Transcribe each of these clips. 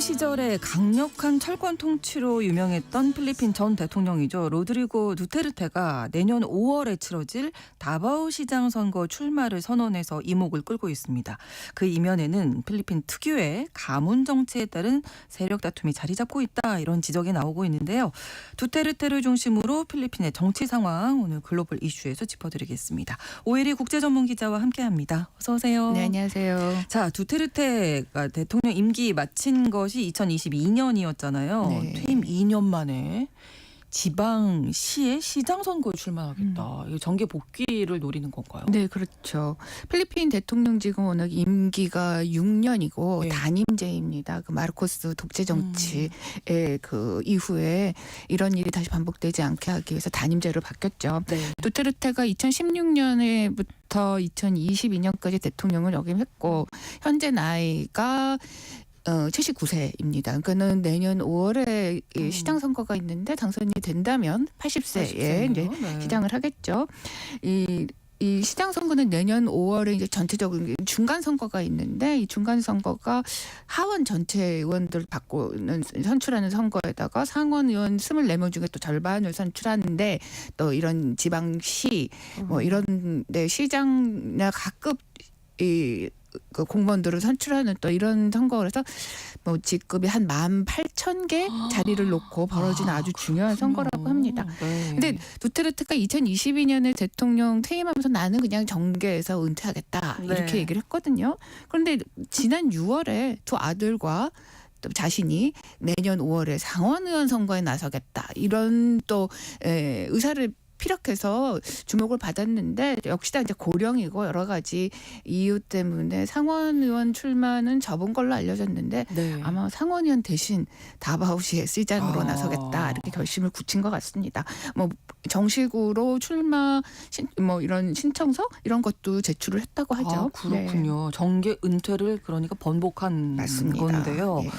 시절에 강력한 철권 통치로 유명했던 필리핀 전 대통령이죠. 로드리고 두테르테가 내년 5월에 치러질 다바오 시장 선거 출마를 선언해서 이목을 끌고 있습니다. 그 이면에는 필리핀 특유의 가문 정치에 따른 세력 다툼이 자리 잡고 있다, 이런 지적이 나오고 있는데요. 두테르테를 중심으로 필리핀의 정치 상황 오늘 글로벌 이슈에서 짚어드리겠습니다. 오혜리 국제전문기자와 함께합니다. 어서 오세요. 네, 안녕하세요. 자, 두테르테가 대통령 임기 마친 것이 2022년이었잖아요. 네. 퇴임 2년 만에 지방시의 시장 선거에 출마하겠다. 이거 정계 복귀를 노리는 건가요? 네, 그렇죠. 필리핀 대통령 지금 워낙 임기가 6년이고 네. 단임제입니다. 그 마르코스 독재 정치의 그 이후에 이런 일이 다시 반복되지 않게 하기 위해서 단임제로 바뀌었죠. 네. 두테르테가 2016년에부터 2022년까지 대통령을 역임했고 현재 나이가 79세입니다. 그러니까는 내년 5월에 시장 선거가 있는데 당선이 된다면 80세에 이제 네. 시장을 하겠죠. 이 시장 선거는 내년 5월에 이제 전체적으로 중간 선거가 있는데 이 중간 선거가 하원 전체 의원들 바꾸는 선출하는 선거에다가 상원 의원 24명 중에 또 절반을 선출하는데 또 이런 지방시 뭐 이런 데 시장이나 각급 그 공무원들을 선출하는 또 이런 선거라서 뭐 직급이 한 18,000개 자리를 놓고 벌어진 아주 중요한 선거라고 합니다. 네. 근데 두테르테가 2022년에 대통령 퇴임하면서 나는 그냥 정계에서 은퇴하겠다 이렇게 네. 얘기를 했거든요. 그런데 지난 6월에 두 아들과 또 자신이 내년 5월에 상원의원 선거에 나서겠다 이런 또 의사를 피력해서 주목을 받았는데 역시나 이제 고령이고 여러 가지 이유 때문에 상원 의원 출마는 접은 걸로 알려졌는데 네. 아마 상원 의원 대신 다바오시의 시장으로 아. 나서겠다 이렇게 결심을 굳힌 것 같습니다. 뭐 정식으로 출마 뭐 이런 신청서 이런 것도 제출을 했다고 하죠. 아, 그렇군요. 정계 은퇴를 그러니까 번복한 맞습니다. 건데요. 예.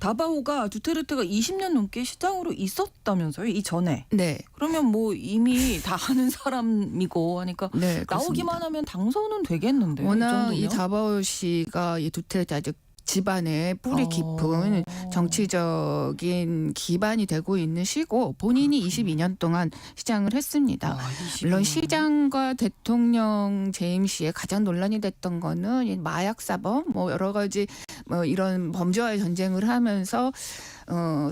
다바오가 두테르테가 20년 넘게 시장으로 있었다면서요, 이전에. 네. 그러면 뭐 이미 다 아는 사람이고 하니까 네, 나오기만 하면 당선은 되겠는데요. 워낙 이 이 정도면? 다바오시가 이 두테르테 아주 집안에 뿌리 깊은 정치적인 기반이 되고 있는 시고 본인이 22년 동안 시장을 했습니다. 물론 시장과 대통령 재임 시에 가장 논란이 됐던 거는 이 마약 사범 뭐 여러 가지 뭐 이런 범죄와의 전쟁을 하면서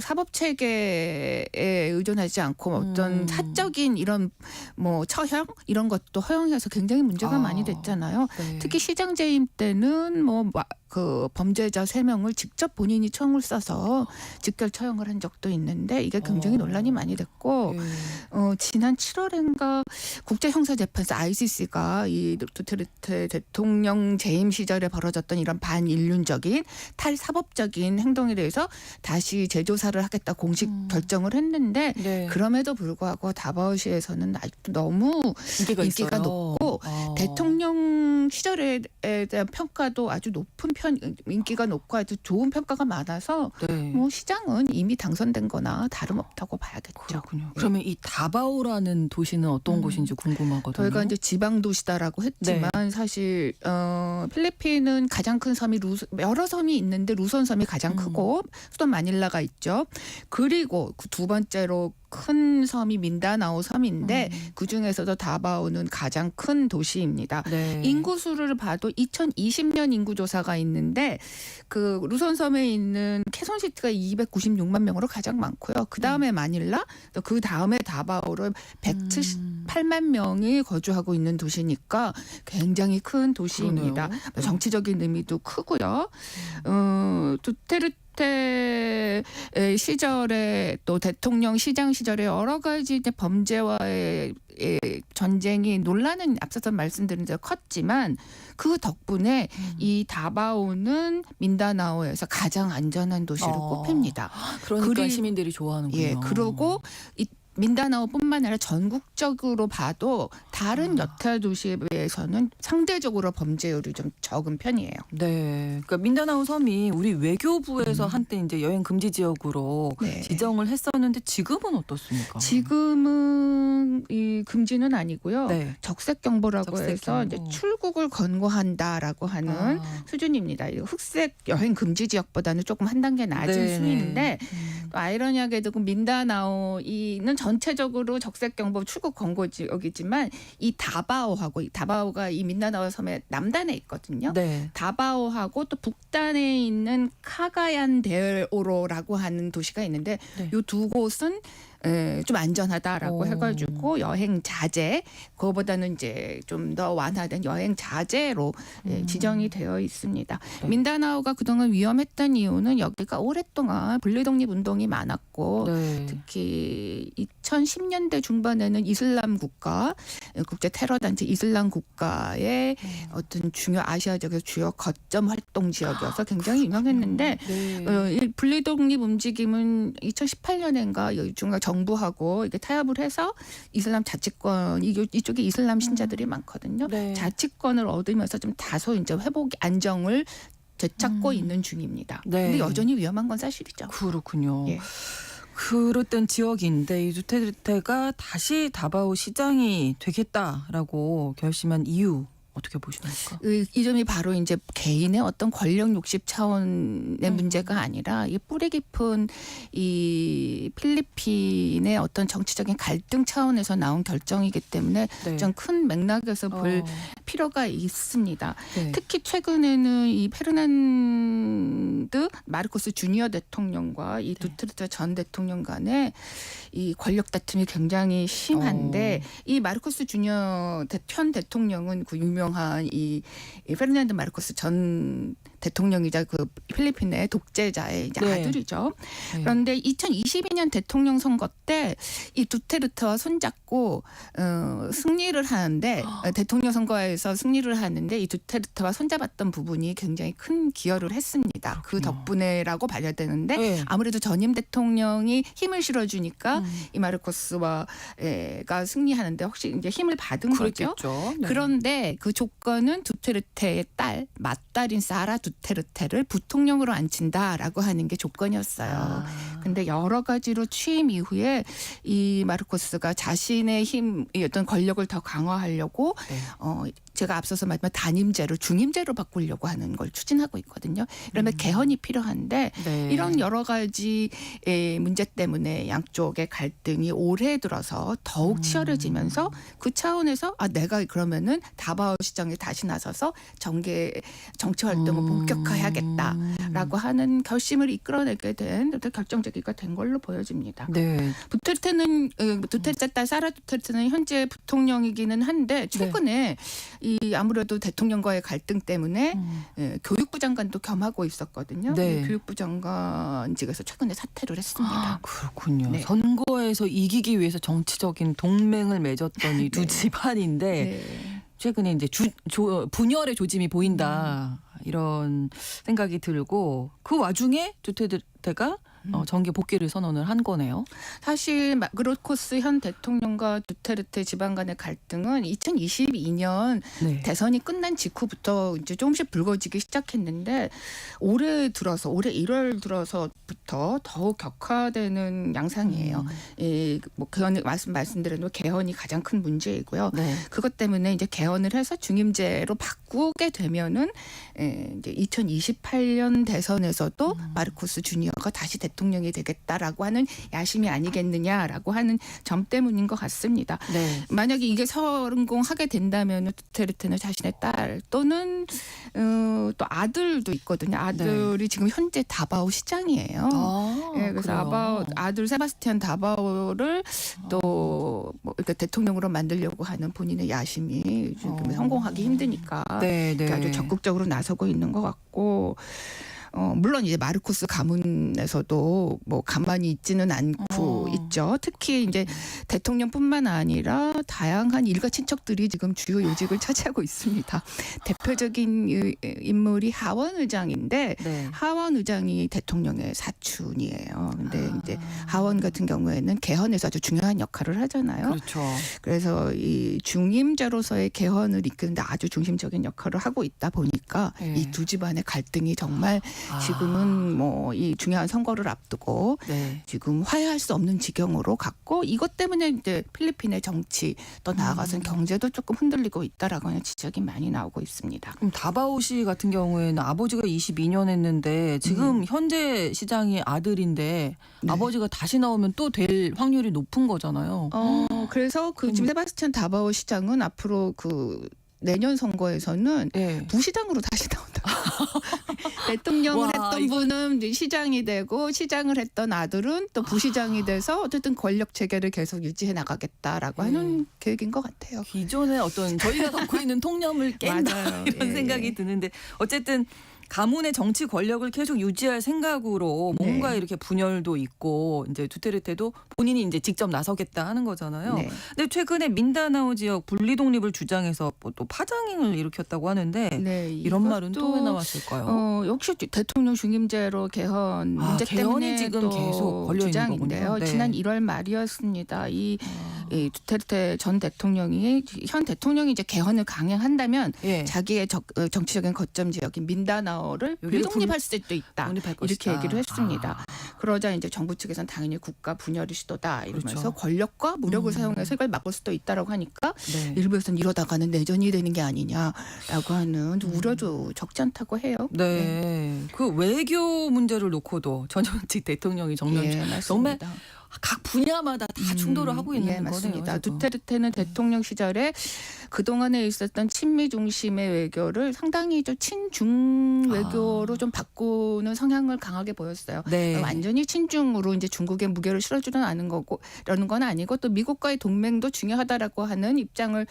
사법 체계에 의존하지 않고 어떤 사적인 이런 뭐 처형 이런 것도 허용해서 굉장히 문제가 많이 됐잖아요. 네. 특히 시장 재임 때는 뭐 그 범죄자 3명을 직접 본인이 총을 쏴서 직결 처형을 한 적도 있는데 이게 굉장히 논란이 많이 됐고 지난 7월인가 국제형사재판소 ICC가 이 두테르테 대통령 재임 시절에 벌어졌던 이런 반인륜적인 탈사법적인 행동에 대해서 다시 재조사를 하겠다 공식 결정을 했는데 네. 그럼에도 불구하고 다바오시에서는 아직도 너무 인기가 높고 대통령 시절에 대한 평가도 아주 높은 인기가 높고 아주 좋은 평가가 많아서 네. 뭐 시장은 이미 당선된 거나 다름없다고 봐야겠죠. 그렇군요. 네. 그러면 이 다바오라는 도시는 어떤 곳인지 궁금하거든요. 저희가 이제 지방 도시다라고 했지만 사실 필리핀은 가장 큰 섬이 여러 섬이 있는데 루손 섬이 가장 크고 수도 마닐라가 있죠. 그리고 그 두 번째로 큰 섬이 민다나오 섬인데 그중에서도 다바오는 가장 큰 도시입니다. 네. 인구수를 봐도 2020년 인구조사가 있는데 그 루손 섬에 있는 케손시티가 296만 명으로 가장 많고요. 그 다음에 마닐라, 또 그 다음에 다바오로 178만 명이 거주하고 있는 도시니까 굉장히 큰 도시입니다. 그러네요. 정치적인 의미도 크고요. 두테르테 시절에 또 대통령 시장 시절에 여러 가지 이제 범죄와의 전쟁이 논란은 앞서서 말씀드린 대로 컸지만 그 덕분에 이 다바오는 민다나오에서 가장 안전한 도시로 꼽힙니다. 그러니까 그리- 시민들이 좋아하는군요. 예, 그리고 이 민다나오뿐만 아니라 전국적으로 봐도 다른 여타 도시에 비해서는 상대적으로 범죄율이 좀 적은 편이에요. 네, 그러니까 민다나오 섬이 우리 외교부에서 한때 이제 여행 금지 지역으로 네. 지정을 했었는데 지금은 어떻습니까? 지금은 이 금지는 아니고요. 네. 적색 경보라고 적색 해서 경보. 이제 출국을 권고한다라고 하는 아. 수준입니다. 이 흑색 여행 금지 지역보다는 조금 한 단계 낮은 네네. 수위인데 또 아이러니하게도 그 민다나오이는 전체적으로 적색 경보 출국 권고 지역이지만 이 다바오가 이 민다나오 섬의 남단에 있거든요. 네. 다바오하고 또 북단에 있는 카가얀데오로라고 하는 도시가 있는데 네. 이 두 곳은 좀 안전하다라고 오. 해가지고 여행 자제, 그거보다는 이제 좀 더 완화된 여행 자제로 지정이 되어 있습니다. 네. 민다나오가 그동안 위험했던 이유는 여기가 오랫동안 분리독립 운동이 많았고 네. 특히 2010년대 중반에는 이슬람 국가, 국제 테러 단체 이슬람 국가의 어떤 아시아적인 주요 거점 활동 지역이어서 굉장히 유명했는데 네. 이 분리독립 움직임은 2018년인가 중국 정부하고 이게 타협을 해서 이슬람 자치권 이쪽에 이슬람 신자들이 많거든요. 네. 자치권을 얻으면서 좀 다소 이제 안정을 되찾고 있는 중입니다. 네. 근데 여전히 위험한 건 사실이죠. 그렇군요. 예. 그랬던 지역인데 이 두테르테가 다시 다바오 시장이 되겠다라고 결심한 이유 어떻게 보십니까? 이 점이 바로 이제 개인의 어떤 권력 욕심 차원의 문제가 아니라 이 뿌리 깊은 이 필리핀의 어떤 정치적인 갈등 차원에서 나온 결정이기 때문에 네. 좀 큰 맥락에서 볼 필요가 있습니다. 네. 특히 최근에는 이 페르난드 마르코스 주니어 대통령과 이 두테르테 전 대통령 간의 이 권력 다툼이 굉장히 심한데 이 마르코스 주니어 현 대통령은 그 유명한 이 페르난드 마르코스 전 대통령이자 그 필리핀의 독재자의 이제 네. 아들이죠. 네. 그런데 2022년 대통령 선거 때 이 두테르테와 손잡고 승리를 하는데 대통령 선거에서 승리를 하는데 이 두테르테와 손잡았던 부분이 굉장히 큰 기여를 했습니다. 그 덕분에라고 봐야 되는데 네. 아무래도 전임 대통령이 힘을 실어주니까 이 마르코스가 승리하는데 혹시 이제 힘을 받은 거죠. 그렇겠죠. 네. 그런데 그 조건은 두테르테의 딸, 맏딸인 사라 두테르테를 부통령으로 앉힌다라고 하는 게 조건이었어요. 근데 여러 가지로 취임 이후에 이 마르코스가 자신의 어떤 권력을 더 강화하려고 네. 제가 앞서서 말했지만 단임제로 중임제로 바꾸려고 하는 걸 추진하고 있거든요. 그러면 개헌이 필요한데 네. 이런 여러 가지 문제 때문에 양쪽의 갈등이 올해 들어서 더욱 치열해지면서 그 차원에서 내가 그러면은 다바오 시장에 다시 나서서 정치 활동을 본격화해야겠다라고 하는 결심을 이끌어내게 된 결정적이가 된 걸로 보여집니다. 네. 두테르테 딸 사라 두테르테는 현재 부통령이기는 한데 최근에 이 아무래도 대통령과의 갈등 때문에 교육부 장관도 겸하고 있었거든요. 네. 교육부 장관직에서 최근에 사퇴를 했습니다. 그렇군요. 네. 선거에서 이기기 위해서 정치적인 동맹을 맺었던 이 두 네. 집안인데 네. 최근에 이제 분열의 조짐이 보인다 이런 생각이 들고 그 와중에 두테르테가 정계 복귀를 선언을 한 거네요. 사실 마르코스 현 대통령과 두테르테 집안 간의 갈등은 2022년 네. 대선이 끝난 직후부터 이제 조금씩 불거지기 시작했는데 올해 1월 들어서부터 더욱 격화되는 양상이에요. 말씀드린 개헌이 가장 큰 문제이고요. 네. 그것 때문에 이제 개헌을 해서 중임제로 바꾸게 되면은 이제 2028년 대선에서도 마르코스 주니어가 다시 대통령이 되겠다라고 하는 야심이 아니겠느냐라고 하는 점 때문인 것 같습니다. 네. 만약에 이게 성공하게 된다면 두테르테는 자신의 딸 또는 또 아들도 있거든요. 아들이 지금 현재 다바오 시장이에요. 그래서 그래요? 아들 세바스티안 다바오를 또 이렇게 대통령으로 만들려고 하는 본인의 야심이 지금 성공하기 힘드니까 네, 네. 아주 적극적으로 나서고 있는 것 같고 물론 이제 마르코스 가문에서도 뭐 가만히 있지는 않고 있죠. 특히 이제 대통령뿐만 아니라 다양한 일가 친척들이 지금 주요 요직을 차지하고 있습니다. 대표적인 인물이 하원 의장인데 네. 하원 의장이 대통령의 사촌이에요. 근데 이제 하원 같은 경우에는 개헌에서 아주 중요한 역할을 하잖아요. 그렇죠. 그래서 이 중임자로서의 개헌을 이끄는데 아주 중심적인 역할을 하고 있다 보니까 네. 이 두 집안의 갈등이 정말 지금은 뭐 이 중요한 선거를 앞두고 네. 지금 화해할 수 없는 지경으로 갔고 이것 때문에 이제 필리핀의 정치 또 나아가서는 경제도 조금 흔들리고 있다라고 하는 지적이 많이 나오고 있습니다. 그럼 다바오 씨 같은 경우에는 아버지가 22년 했는데 지금 현재 시장이 아들인데 네. 아버지가 다시 나오면 또 될 확률이 높은 거잖아요. 그래서 그 지금 세바스찬 다바오 시장은 앞으로 그 내년 선거에서는 네. 부시장으로 다시 나온다. 대통령을 와, 했던 분은 이제 시장이 되고 시장을 했던 아들은 또 부시장이 돼서 어쨌든 권력 체계를 계속 유지해 나가겠다라고 하는 계획인 것 같아요. 기존의 어떤 저희가 갖고 있는 통념을 깬다 맞아요. 이런 예. 생각이 드는데 어쨌든 가문의 정치 권력을 계속 유지할 생각으로 뭔가 네. 이렇게 분열도 있고 이제 두테르테도 본인이 이제 직접 나서겠다 하는 거잖아요. 네. 근데 최근에 민다나오 지역 분리 독립을 주장해서 뭐또 파장을 일으켰다고 하는데 네, 이런 말은 또 왜 이것도, 나왔을까요? 역시 대통령 중임제로 개헌 문제 개헌이 때문에 지금 또 계속 걸려 있는 주장인데요. 거군요. 네. 지난 1월 말이었습니다. 이 두테르테 전 대통령이 현 대통령이 이제 개헌을 강행한다면 예. 자기의 정치적인 거점 지역인 민다나오를 여기를 불독립할 수도 있다. 독립할 이렇게 것이다. 얘기를 했습니다. 그러자 이제 정부 측에서는 당연히 국가 분열의 시도다 이러면서 그렇죠. 권력과 무력을 사용해서 이걸 막을 수도 있다라고 하니까 네. 일부에서는 이러다가는 내전이 되는 게 아니냐라고 하는 우려도 적지 않다고 해요. 네. 그 외교 문제를 놓고도 전현직 대통령이 정말 예, 정말 맞습니다. 각 분야마다 다 충돌을 하고 있는 예, 거네요. 맞습니다. 지금. 두테르테는 대통령 시절에 그동안에 있었던 친미 중심의 외교를 상당히 좀 친중 외교로 좀 바꾸는 성향을 강하게 보였어요. 네. 완전히 친중으로 이제 중국에 무게를 실어주는 않은 거고 이러는 건 아니고 또 미국과의 동맹도 중요하다라고 하는 입장을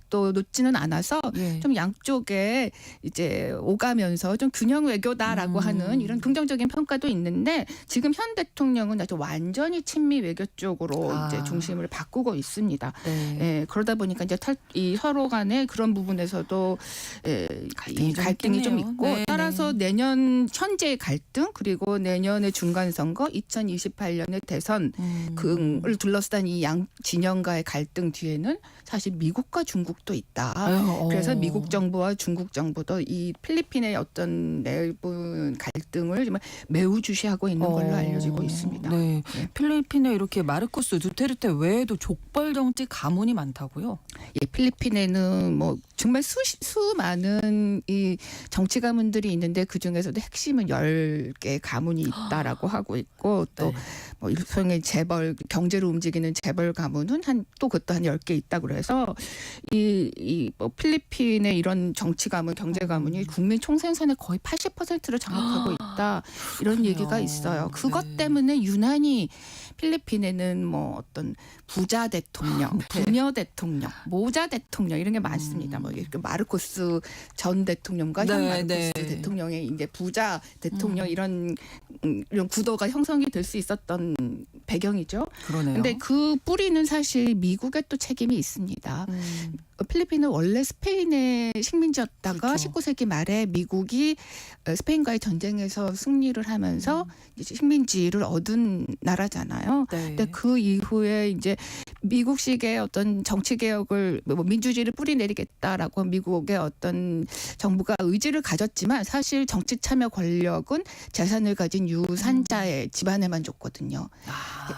또 놓지는 않아서 예. 좀 양쪽에 이제 오가면서 좀 균형 외교다라고 하는 이런 긍정적인 평가도 있는데 지금 현 대통령은 아주 완전히 친미 외교 쪽으로 이제 중심을 바꾸고 있습니다. 네. 예, 그러다 보니까 이제 이 서로 간에 그런 부분에서도 갈등이 좀 있겠네요. 있고 네, 따라서 내년 현재의 갈등 그리고 내년의 중간 선거 2028년의 대선 을 둘러싼 이 양 진영과의 갈등 뒤에는 사실 미국과 중국도 있다. 그래서 미국 정부와 중국 정부도 이 필리핀의 어떤 내부 갈등을 정말 매우 주시하고 있는 걸로 알려지고 있습니다. 네. 네. 필리핀에 이렇게 마르코스 두테르테 외에도 족벌 정치 가문이 많다고요? 예, 필리핀에는 뭐 정말 수많은 이 정치 가문들이 있는데 그 중에서도 핵심은 10개 가문이 있다라고 하고 있고 또 뭐 일종의 재벌 경제로 움직이는 재벌 가문은 또 그것도 한 10개 있다고 그래서 뭐 필리핀의 이런 정치 가문, 경제 가문이 국민 총생산의 거의 80%를 장악하고 있다. 이런 얘기가 있어요. 그것 때문에 유난히 필리핀에는 뭐 어떤 부자 대통령, 부녀 대통령, 모자 대통령 이런 게 많습니다. 뭐 이렇게 마르코스 전 대통령과 현 마르코스 대통령의 이제 부자 대통령 이런 구도가 형성이 될 수 있었던 배경이죠. 그러네요. 근데 그 뿌리는 사실 미국의 또 책임이 있습니다. 필리핀은 원래 스페인의 식민지였다가 그렇죠. 19세기 말에 미국이 스페인과의 전쟁에서 승리를 하면서 이제 식민지를 얻은 나라잖아요. 네. 근데 그 이후에 이제 미국식의 어떤 정치 개혁을 뭐 민주주의를 뿌리내리겠다라고 미국의 어떤 정부가 의지를 가졌지만 사실 정치 참여 권력은 재산을 가진 유산자의 집안에만 줬거든요.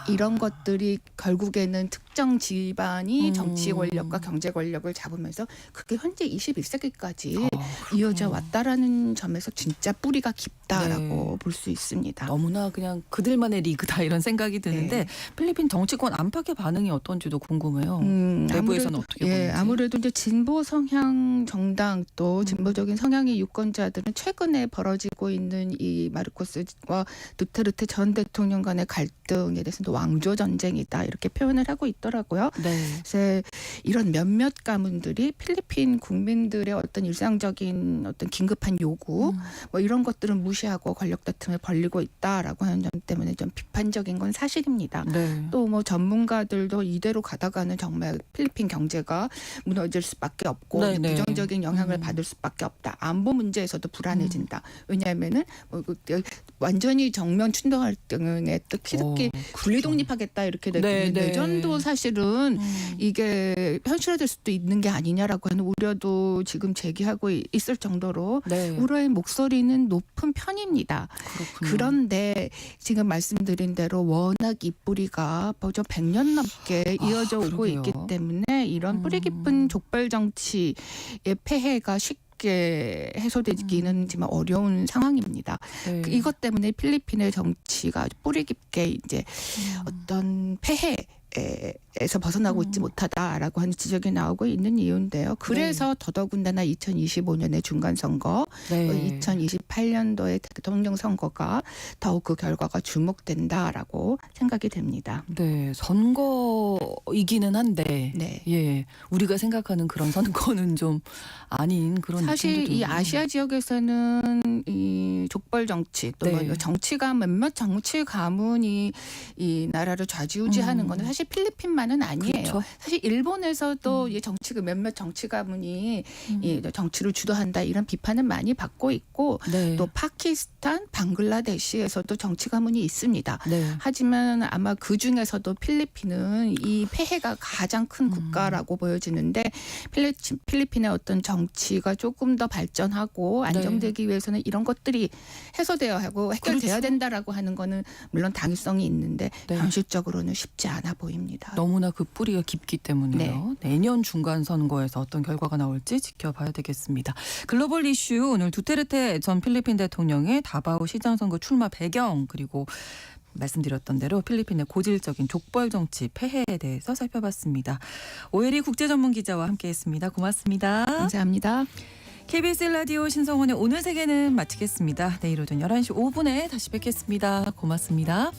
이런 것들이 결국에는 특정 집안이 정치 권력과 경제 권력을 잡으면서 그게 현재 21세기까지 이어져 왔다라는 점에서 진짜 뿌리가 깊다라고 볼 수 있습니다. 너무나 그냥 그들만의 리그다 이런 생각이 드는데 필리핀 정치권 안팎의 반응이 어떤 건지도 궁금해요. 내부에서는 어떻게 보는지. 아무래도 이제 진보 성향 정당 또 진보적인 성향의 유권자들은 최근에 벌어지고 있는 이 마르코스와 두테르테 전 대통령 간의 갈등에 대해서는 왕조 전쟁이다 이렇게 표현을 하고 있더라고요. 네. 그래서 이런 몇몇 가문들이 필리핀 국민들의 어떤 일상적인 어떤 긴급한 요구 뭐 이런 것들은 무시하고 권력 다툼에 벌리고 있다라고 하는 점 때문에 좀 비판적인 건 사실입니다. 네. 또 뭐 전문가들도 이대로 가다가는 정말 필리핀 경제가 무너질 수밖에 없고 네네. 부정적인 영향을 받을 수밖에 없다. 안보 문제에서도 불안해진다. 왜냐하면은 뭐 완전히 정면 춘동 활동에 또 키스키 분리 독립하겠다 이렇게 되고 네, 네. 내전도 사실은 이게 현실화될 수도 있는 게 아니냐라고 하는 우려도 지금 제기하고 있을 정도로 네. 우려의 목소리는 높은 편입니다. 그렇군요. 그런데 지금 말씀드린 대로 워낙 이 뿌리가 벌써 100년 넘게 이어져 오고 그러게요. 있기 때문에 이런 뿌리 깊은 족발 정치의 폐해가 쉽게 해소되기는 지금 어려운 상황입니다. 네. 이것 때문에 필리핀의 정치가 아주 뿌리 깊게 이제 어떤 폐해에서 벗어나고 있지 못하다라고 하는 지적이 나오고 있는 이유인데요. 그래서 더더군다나 2025년의 중간선거, 네. 2028년도의 대통령 선거가 더욱 그 결과가 주목된다라고 생각이 됩니다. 네, 선거이기는 한데, 네. 예, 우리가 생각하는 그런 선거는 좀 아닌 그런 사실 느낌도 이 들고. 아시아 지역에서는 이 족벌 정치 또 네. 뭐 정치가 몇몇 정치 가문이 이 나라를 좌지우지하는 거는 사실 필리핀만은 아니에요. 그렇죠. 사실 일본에서도 이 정치가 몇몇 정치 가문이 이 정치를 주도한다 이런 비판은 많이 받고 있고 네. 또 파키스탄, 방글라데시에서도 정치 가문이 있습니다. 네. 하지만 아마 그 중에서도 필리핀은 이 폐해가 가장 큰 국가라고 보여지는데 필리핀의 어떤 정치가 조금 더 발전하고 안정되기 위해서는 이런 것들이 해소되어야 하고 해결돼야 그렇죠. 된다라고 하는 거는 물론 당위성이 있는데 네. 현실적으로는 쉽지 않아 보입니다. 너무나 그 뿌리가 깊기 때문에요. 내년 중간 선거에서 어떤 결과가 나올지 지켜봐야 되겠습니다. 글로벌 이슈 오늘 두테르테 전 필리핀 대통령의 다바오 시장 선거 출마 배경 그리고 말씀드렸던 대로 필리핀의 고질적인 족벌 정치 폐해에 대해서 살펴봤습니다. 오혜리 국제전문기자와 함께했습니다. 고맙습니다. 감사합니다. KBS 라디오 신성원의 오늘 세계는 마치겠습니다. 내일 오전 11시 5분에 다시 뵙겠습니다. 고맙습니다.